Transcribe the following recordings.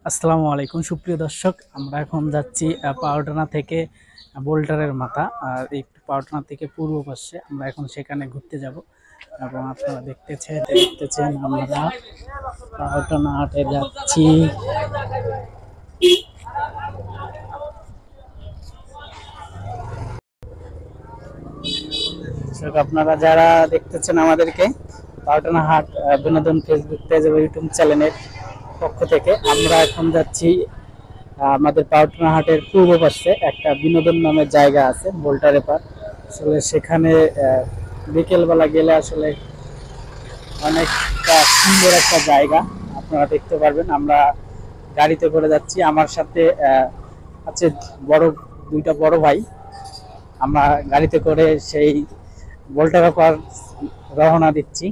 আসসালামু আলাইকুম সুপ্রিয় দর্শক, আমরা এখন যাচ্ছি পাওয়াটানা থেকে বোল্টারের মাথা। আর এই পাওয়াটানা থেকে পূর্ব পাশে আমরা এখন সেখানে ঘুরতে যাব এবং আপনারা দেখতেছেন আমরা পাওয়াটানা হাটে যাচ্ছি। দর্শক, আপনারা যারা দেখতেছেন আমাদেরকে পাওয়াটানা হাট বিনোদন ফেসবুক পেজ এবং ইউটিউব চ্যানেলের পক্ষ থেকে, আমরা এখন যাচ্ছি আমাদের পাউটনা হাটের পূর্ব পাশে একটা বিনোদন নামের জায়গা আছে বোল্টারে পার্ক। আসলে সেখানে বিকেলবেলা গেলে আসলে অনেকটা সুন্দর একটা জায়গা আপনারা দেখতে পারবেন। আমরা গাড়িতে করে যাচ্ছি, আমার সাথে আছে দুইটা বড় ভাই। আমরা গাড়িতে করে সেই বোল্টারে পার্ক রওনা দিচ্ছি।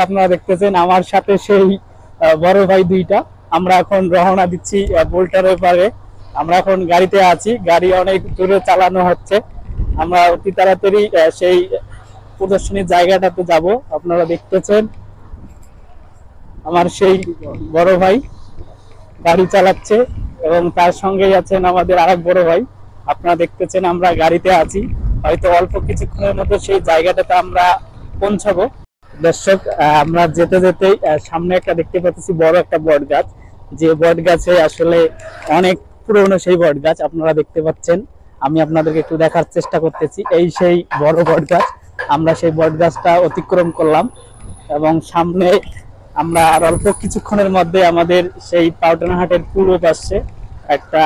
আপনারা দেখতেছেন আমার সাথে সেই বড় ভাই দুইটা। আমরা এখন রওনা দিচ্ছি বোল্টারের পারে। আমরা এখন গাড়িতে আছি, গাড়ি অনেক দূরে চালানো হচ্ছে। আমরা অতি তাড়াতাড়ি সেই প্রদর্শনীর জায়গাটাতে যাব। আপনারা দেখতেছেন আমার সেই বড় ভাই গাড়ি চালাচ্ছে এবং তার সঙ্গেই আছেন আমাদের আরেক বড় ভাই। আপনারা দেখতেছেন আমরা গাড়িতে আছি, হয়তো অল্প কিছুক্ষণের মধ্যে সেই জায়গাটাতে আমরা পৌঁছাবো। দর্শক, আমরা যেতে যেতে সামনে একটা দেখতে পাচ্ছি বড় একটা বট গাছ, যে বট গাছে আসলে অনেক পুরনো সেই বট গাছ আপনারা দেখতে পাচ্ছেন। আমি আপনাদেরকে একটু দেখার চেষ্টা করতেছি, এই সেই বড় বট গাছ। আমরা সেই বট গাছটা অতিক্রম করলাম এবং সামনে আমরা আর অল্প কিছুক্ষণের মধ্যে আমাদের সেই পাউটানা হাটের পূর্ব পাশে একটা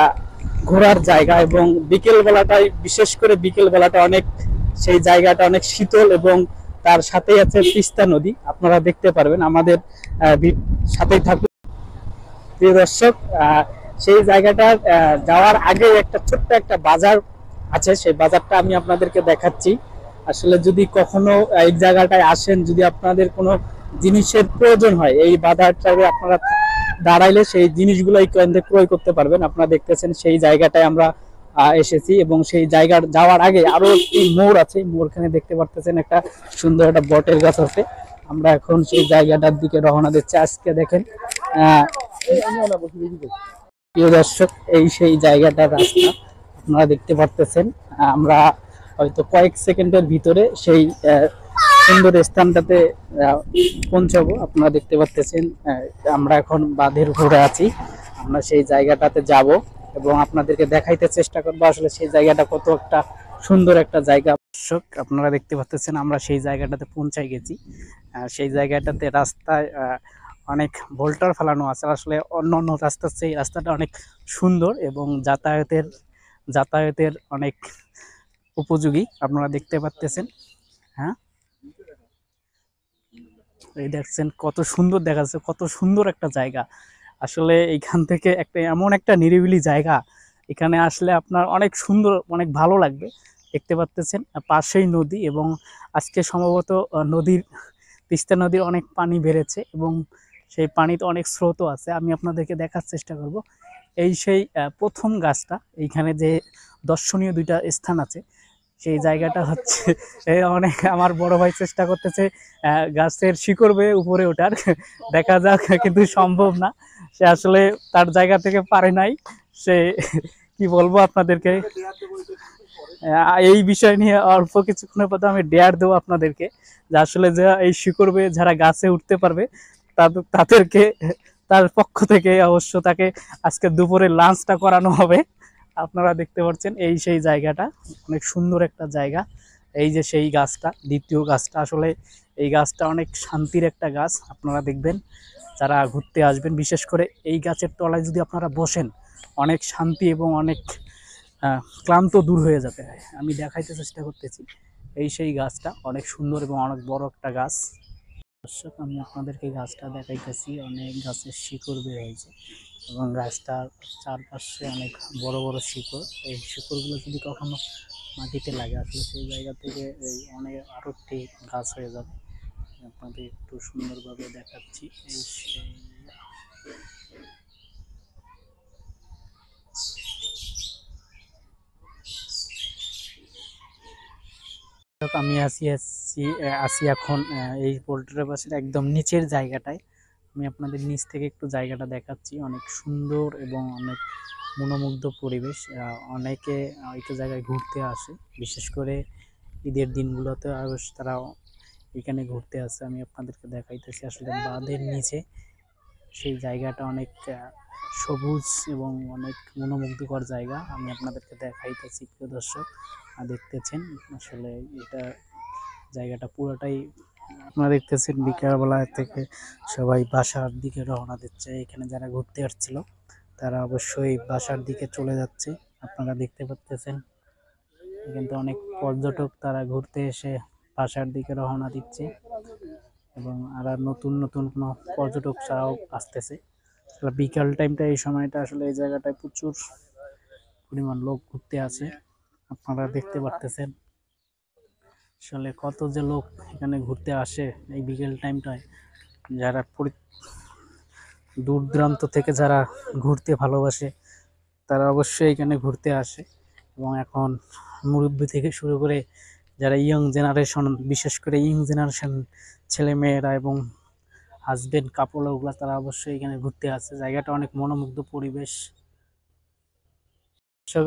ঘোরার জায়গা। এবং বিকেল বেলাটাই, বিশেষ করে বিকেল বেলাটা অনেক, সেই জায়গাটা অনেক শীতল এবং তার সাথেই আছে তিস্তা নদী। আপনারা দেখতে পারবেন, আমাদের সাথেই থাকুন প্রিয় দর্শক। সেই জায়গাটা যাওয়ার আগে একটা ছোট্ট একটা বাজার আছে, সেই বাজারটা আমি আপনাদেরকে দেখাচ্ছি। আসলে যদি কখনো এই জায়গাটায় আসেন, যদি আপনাদের কোনো জিনিসের প্রয়োজন হয়, এই বাজারটাকে আপনারা দাঁড়াইলে সেই জিনিসগুলো ক্রয় করতে পারবেন। আপনারা দেখতেছেন সেই জায়গাটায় আমরা এসেছি এবং সেই জায়গার যাওয়ার আগে আরো একটি মোড় আছে, মোড়খানে দেখতে পারতেছেন একটা সুন্দর একটা বটের গাছ আছে। আমরা এখন সেই জায়গাটার দিকে রওনা দিচ্ছি। আজকে দেখেন প্রিয় দর্শক, এই সেই জায়গাটার রাস্তা আপনারা দেখতে পারতেছেন। আমরা হয়তো কয়েক সেকেন্ডের ভিতরে সেই সুন্দর স্থানটাতে পৌঁছাবো। আপনারা দেখতে পাচ্ছেন আমরা এখন বাঁধের উপরে আছি। আমরা সেই জায়গাটাতে যাব এবং আপনাদেরকে দেখাইতে চেষ্টা করবো আসলে সেই জায়গাটা কত একটা সুন্দর একটা জায়গা। দর্শক, আপনারা দেখতে পাচ্ছেন আমরা সেই জায়গাটাতে পৌঁছাই গেছি। সেই জায়গাটাতে রাস্তায় অনেক বোল্টার ফেলানো আছে। আসলে অন্য অন্য রাস্তার চেয়ে রাস্তাটা অনেক সুন্দর এবং যাতায়াতের অনেক উপযোগী। আপনারা দেখতে পাচ্ছেন। হ্যাঁ, এই দেখছেন কত সুন্দর দেখা যাচ্ছে, কত সুন্দর একটা জায়গা। আসলে এইখান থেকে একটা এমন একটা নিরিবিলি জায়গা, এখানে আসলে আপনার অনেক সুন্দর, অনেক ভালো লাগবে। দেখতে পাচ্ছেন পাশেই নদী এবং আজকে সম্ভবত তিস্তা নদীর অনেক পানি বেড়েছে এবং সেই পানিতে অনেক স্রোতও আছে। আমি আপনাদেরকে দেখার চেষ্টা করব। এই সেই প্রথম গাছটা, এইখানে যে দর্শনীয় দুইটা স্থান আছে, সেই জায়গাটা হচ্ছে অনেক আমার বড় ভাই চেষ্টা করতেছে গাছের শিকড় বেয়ে উপরে ওঠার। দেখা যাক, কিন্তু সম্ভব না। সে আসলে তার জায়গা থেকে পারে নাই। সে কি বলবো আপনাদেরকে, এই বিষয় নিয়ে অল্প কিছুক্ষণের পর আমি ডেয়ার দেবো আপনাদেরকে, যে আসলে যে এই শিকড় বেয়ে যারা গাছে উঠতে পারবে তাদেরকে, তার পক্ষ থেকে অবশ্য তাকে আজকে দুপুরে লাঞ্চটা করানো হবে। আপনারা দেখতে পাচ্ছেন এই সেই জায়গাটা, অনেক সুন্দর একটা জায়গা। এই যে সেই গাছটা, দ্বিতীয় গাছটা, আসলে এই গাছটা অনেক শান্তির একটা গাছ। আপনারা দেখবেন যারা ঘুরতে আসবেন, বিশেষ করে এই গাছের তলায় যদি আপনারা বসেন, অনেক শান্তি এবং অনেক ক্লান্ত দূর হয়ে যাবে। আমি দেখাইতে চেষ্টা করতেছি, এই সেই গাছটা অনেক সুন্দর এবং অনেক বড় একটা গাছ। দর্শক, আমি আপনাদেরকে গাছটা দেখাইতেছি, অনেক গাছের শিকড় বের হয়েছে এবং গাছটার চারপাশে অনেক বড় বড় শিকড়। এই শিকড়গুলো যদি কখনো মাটিতে লাগে, আসলে সেই জায়গা থেকে এই অনেক আরো একটি গাছ হয়ে যাবে। আপনাদের একটু সুন্দরভাবে দেখাচ্ছি। এই সেই আমি আসি এখন এই পোল্ট্রি বাসের একদম নিচের জায়গাটায়। আমি আপনাদের নিচ থেকে একটু জায়গাটা দেখাচ্ছি, অনেক সুন্দর এবং অনেক মনোমুগ্ধ পরিবেশ। অনেকে এই জায়গায় ঘুরতে আসে, বিশেষ করে ঈদের দিনগুলোতে তারা এখানে ঘুরতে আসে। আমি আপনাদেরকে দেখাইতেছি আসলে বাঁধের নিচে সেই জায়গাটা অনেক সবুজ এবং অনেক মনোমুগ্ধকর জায়গা। আমি আপনাদেরকে দেখাইতেছি, প্রিয় দর্শক দেখতেছেন আসলে এটা জায়গাটা পুরোটাই। আপনারা দেখতেছেন বিকালবেলা থেকে সবাই বাসার দিকে রওনা দিচ্ছে। এখানে যারা ঘুরতে আসছিল তারা অবশ্যই বাসার দিকে চলে যাচ্ছে। আপনারা দেখতে পাচ্ছেন কিন্তু অনেক পর্যটক তারা ঘুরতে এসে বাসার দিকে রওনা দিচ্ছে এবং আর নতুন নতুন কোনো পর্যটক ছাড়াও আসতেছে। বিকাল টাইমটা এই সময়টা আসলে এই জায়গাটায় প্রচুর পরিমাণ লোক ঘুরতে আসে। আপনারা দেখতে পারতেছেন আসলে কত যে লোক এখানে ঘুরতে আসে এই বিকেল টাইমটায়। যারা দূর দূরান্ত থেকে যারা ঘুরতে ভালোবাসে তারা অবশ্যই এখানে ঘুরতে আসে। এবং এখন মুরব্বী থেকে শুরু করে যারা ইয়ং জেনারেশন, বিশেষ করে ইয়ং জেনারেশন ছেলেমেয়েরা এবং হাজবেন্ড কাপল, ওগুলা তারা অবশ্যই এখানে ঘুরতে আসে। জায়গাটা অনেক মনোমুগ্ধ পরিবেশ।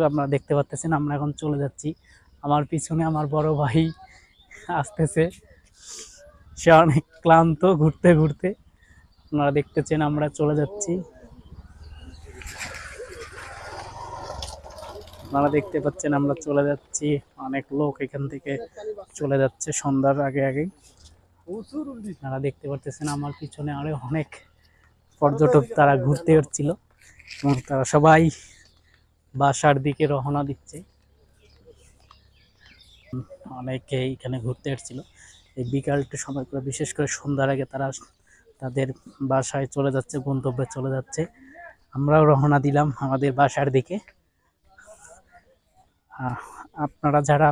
আপনারা দেখতে পাচ্ছেন আমরা এখন চলে যাচ্ছি। আমার পিছনে আমার বড় ভাই আসতেছে, সে অনেক ক্লান্ত ঘুরতে ঘুরতে। আপনারা দেখতেছেন আমরা চলে যাচ্ছি। আপনারা দেখতে পাচ্ছেন আমরা চলে যাচ্ছি, অনেক লোক এখান থেকে চলে যাচ্ছে সন্ধ্যার আগে আগে। আপনারা দেখতে পাচ্ছেন আমার পিছনে আরো অনেক পর্যটক তারা ঘুরতে এসেছিল এবং তারা সবাই বাসার দিকে রওনা দিচ্ছে। অনেকে এখানে ঘুরতে এসেছিল এই বিকালটা সময় করে, বিশেষ করে সন্ধ্যার আগে তারা তাদের বাসায় চলে যাচ্ছে, গন্তব্যে চলে যাচ্ছে। আমরাও রওনা দিলাম আমাদের বাসার দিকে। আপনারা যারা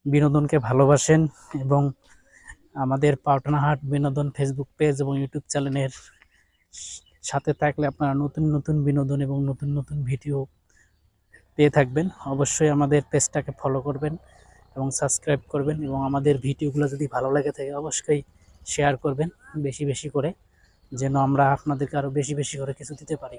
বিনোদনকে ভালোবাসেন এবং আমাদের পাটনাহাট বিনোদন ফেসবুক পেজ এবং ইউটিউব চ্যানেলের সাথে থাকলে আপনারা নতুন নতুন বিনোদন এবং নতুন নতুন ভিডিও পেয়ে থাকবেন। অবশ্যই আমাদের পেজটাকে ফলো করবেন এবং সাবস্ক্রাইব করবেন এবং আমাদের ভিডিওগুলো যদি ভালো লাগে থাকে অবশ্যই শেয়ার করবেন বেশি বেশি করে, যেন আমরা আপনাদেরকে আরও বেশি বেশি করে কিছু দিতে পারি।